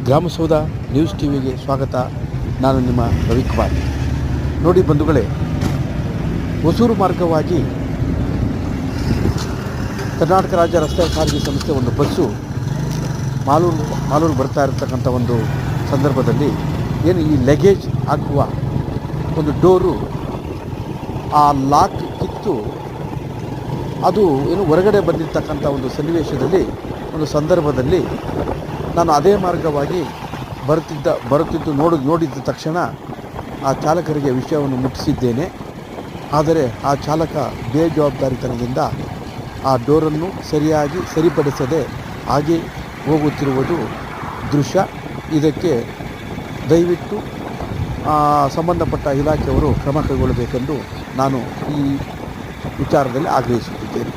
ಗ್ರಾಮಸೌಧ news ಟಿವಿಗೆ ಸ್ವಾಗತ. ನಾನು ನಿಮ್ಮ ರವಿಕುಮಾರ್. ನೋಡಿ ಬಂಧುಗಳೇ, ಹೊಸೂರು ಮಾರ್ಗವಾಗಿ ಕರ್ನಾಟಕ ರಾಜ್ಯ ರಸ್ತೆ ಸಾರಿಗೆ ಸಂಸ್ಥೆ ಒಂದು ಬಸ್ಸು ಮಾಲೂರು ಬರ್ತಾ ಇರತಕ್ಕಂಥ ಒಂದು ಸಂದರ್ಭದಲ್ಲಿ ಏನು ಈ ಲಗೇಜ್ ಹಾಕುವ ಒಂದು ಡೋರು ಆ ಲಾಕ್ ಕಿತ್ತು ಅದು ಏನು ಹೊರಗಡೆ ಬಂದಿರತಕ್ಕಂಥ ಒಂದು ಸನ್ನಿವೇಶದಲ್ಲಿ ಒಂದು ಸಂದರ್ಭದಲ್ಲಿ ನಾನು ಅದೇ ಮಾರ್ಗವಾಗಿ ಬರುತ್ತಿದ್ದು ನೋಡಿದ ತಕ್ಷಣ ಆ ಚಾಲಕರಿಗೆ ವಿಷಯವನ್ನು ಮುಟ್ಟಿಸಿದ್ದೇನೆ. ಆದರೆ ಆ ಚಾಲಕ ಬೇಜವಾಬ್ದಾರಿತನದಿಂದ ಆ ಡೋರನ್ನು ಸರಿಯಾಗಿ ಸರಿಪಡಿಸದೆ ಹಾಗೆ ಹೋಗುತ್ತಿರುವುದು ದೃಶ್ಯ. ಇದಕ್ಕೆ ದಯವಿಟ್ಟು ಸಂಬಂಧಪಟ್ಟ ಇಲಾಖೆಯವರು ಕ್ರಮ ಕೈಗೊಳ್ಳಬೇಕೆಂದು ನಾನು ಈ ವಿಚಾರದಲ್ಲಿ ಆಗ್ರಹಿಸುತ್ತಿದ್ದೇನೆ.